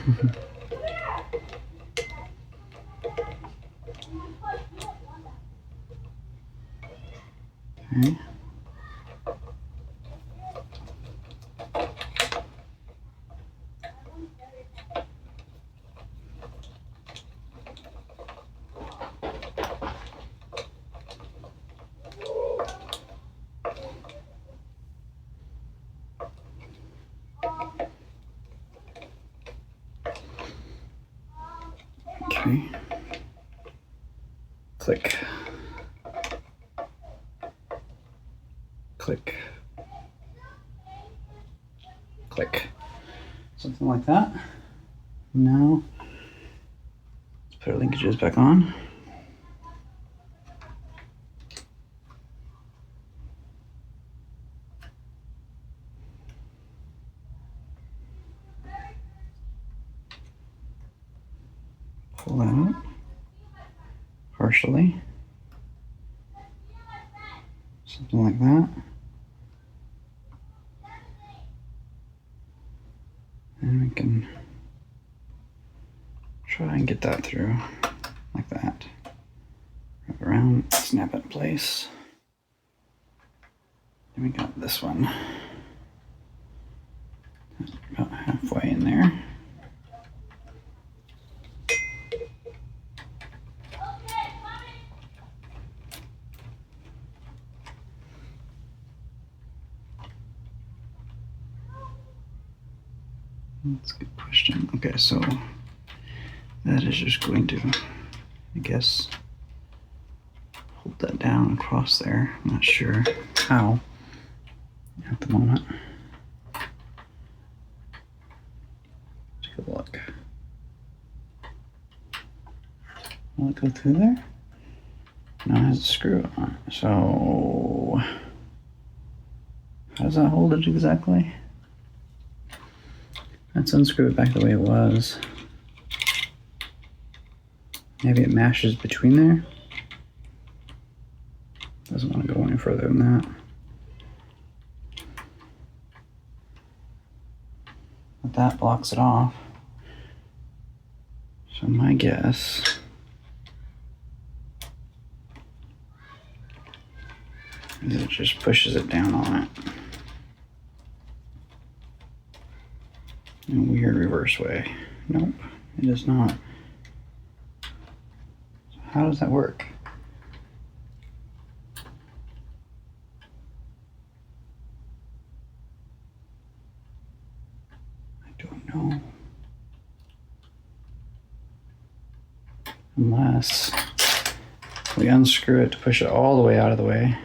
Okay. Okay. Click. Click. Click. Something like that. Now, let's put our linkages back on. Pull that out partially. Something like that. And we can try and get that through like that. Wrap around, snap it in place. Then we got this one about halfway in there. That's a good question. Okay, so that is just going to, I guess, hold that down across there. I'm not sure how at the moment. Take a look. Will it go through there? No, it has a screw on it. So, how does that hold it exactly? Let's unscrew it back the way it was. Maybe it mashes between there. Doesn't want to go any further than that. But that blocks it off. So my guess is it just pushes it down on it. In a weird reverse way. Nope, it does not. So how does that work? I don't know. Unless we unscrew it to push it all the way out of the way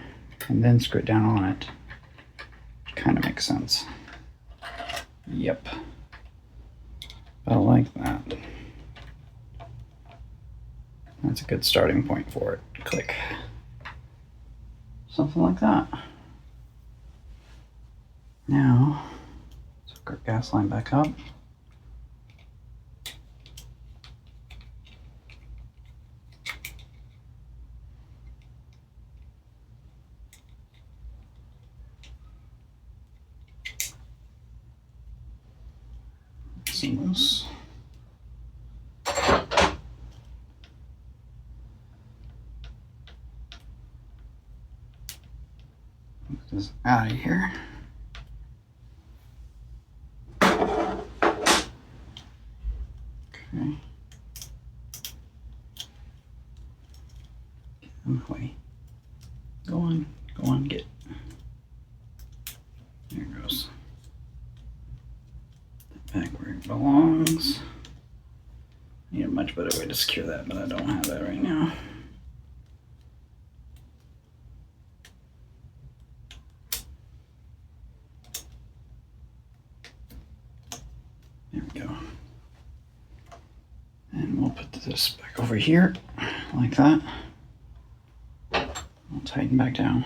and then screw it down on it. Kind of makes sense. Yep. I like that. That's a good starting point for it. Click. Something like that. Now, let's hook our gas line back up. Some loose. Move this out of here. Okay. Get them away. Go on, get. There it goes. Back where it belongs. I need a much better way to secure that, but I don't have that right now. There we go. And we'll put this back over here, like that. We'll tighten back down.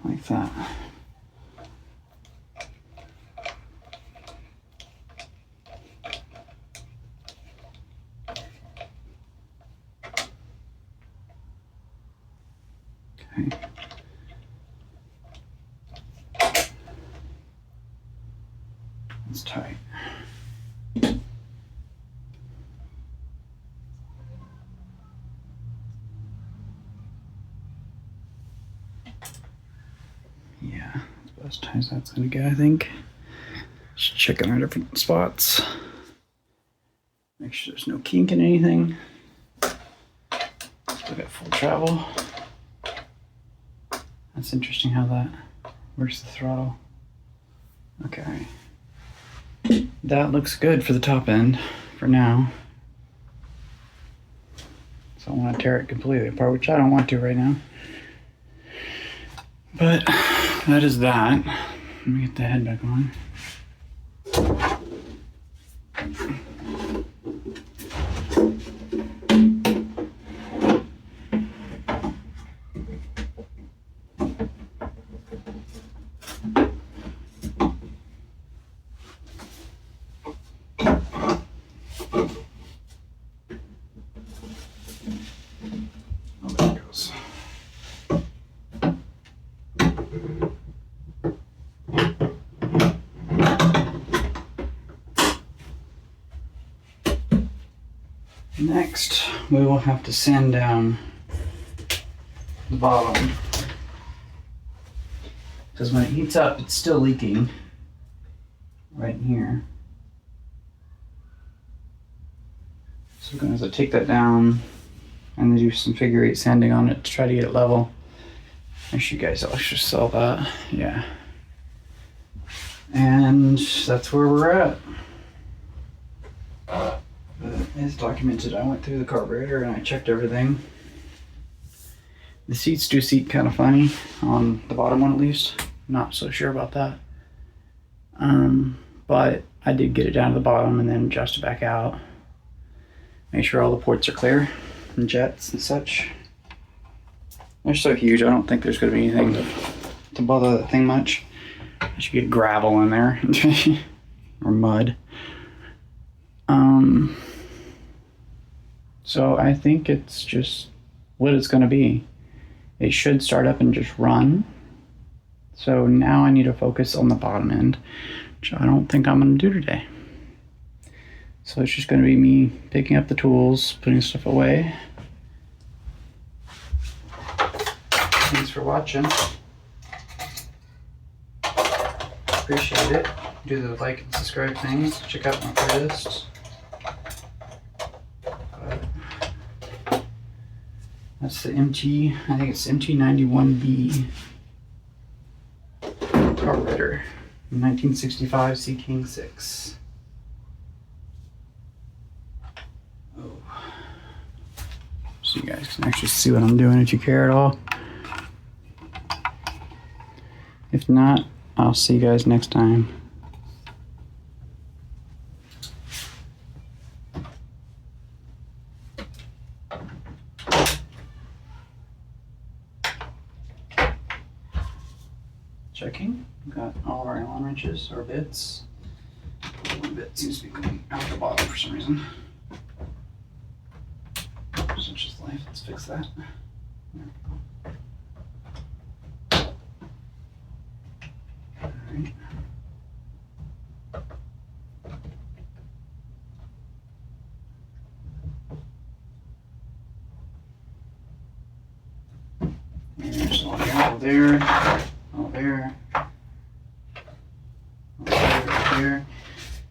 Like that. Okay. It's tight. Yeah, that's about as tight as that's gonna get, I think. Just checking our different spots. Make sure there's no kink in anything. Still got full travel. That's interesting how that works the throttle. Okay. That looks good for the top end for now. So I want to tear it completely apart, which I don't want to right now. But that is that. Let me get the head back on. Oh, there it goes. Next, we will have to sand down the bottom, because when it heats up, it's still leaking right in here. So we're going to take that down and then do some figure eight sanding on it to try to get it level. Make sure you guys all should saw that. Yeah. And that's where we're at. It's documented. I went through the carburetor and I checked everything. The seats do seat kind of funny on the bottom one, at least. Not so sure about that. But I did get it down to the bottom and then adjust it back out. Make sure all the ports are clear and jets and such. They're so huge, I don't think there's going to be anything to bother that thing much. I should get gravel in there or mud. So I think it's just what it's going to be. It should start up and just run. So now I need to focus on the bottom end, which I don't think I'm going to do today. So it's just going to be me picking up the tools, putting stuff away. Thanks for watching. Appreciate it. Do the like and subscribe things. Check out my playlists. That's the MT, I think it's MT91B carburetor, 1965 Sea King 6. Oh. So you guys can actually see what I'm doing if you care at all. If not, I'll see you guys next time. Checking. We've got all of our Allen wrenches or bits. One bit seems to be coming out the bottom for some reason. Such is life. Let's fix that. There we go. Alright. There's all there. All there. All there, right there.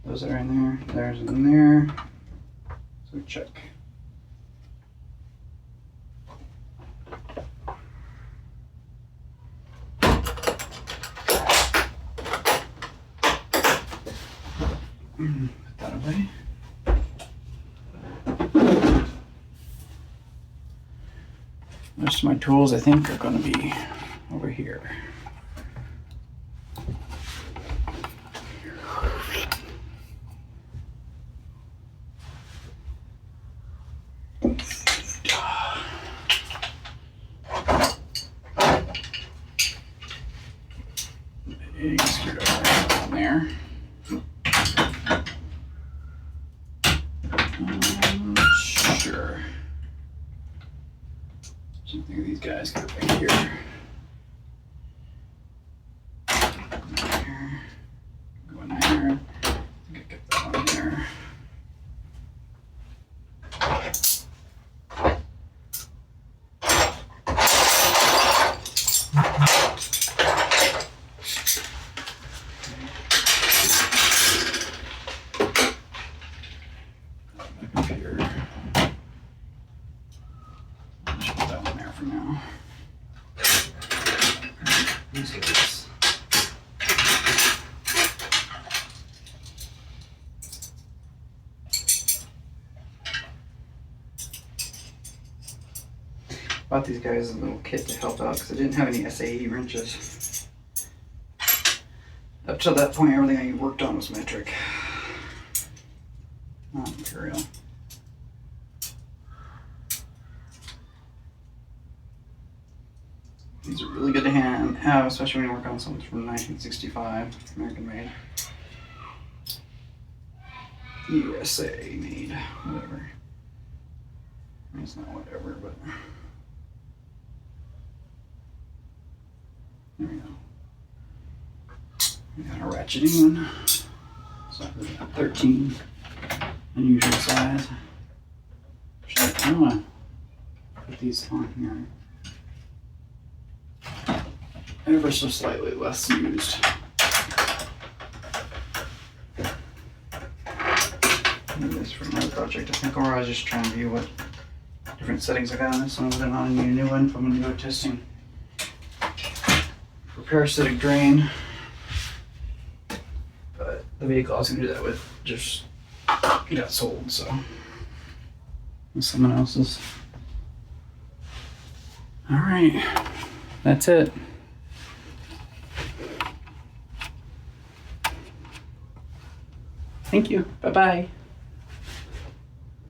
Those are in there. There's in there. So check. Put that away. Most of my tools, I think, are going to be over here. Big screwdriver on there. Sure. Something of these guys go back here. Go in there. Computer. Just put that one there for now. These guys. Bought these guys a little kit to help out because I didn't have any SAE wrenches. Up till that point, everything I worked on was metric, not imperial. These are really good to have, especially when you work on something from 1965, American made. USA made, whatever. I mean, it's not whatever, but there we go. We got a ratcheting one. So 13, unusual size. I want to put these on here ever so slightly less used. This for another project, I think, or I was just trying to view what different settings I got on this one, whether or not I need a new one if I'm going to go testing for parasitic drain. But the vehicle I was going to do that with just got sold, so it's someone else's. All right, that's it. Thank you. Bye-bye.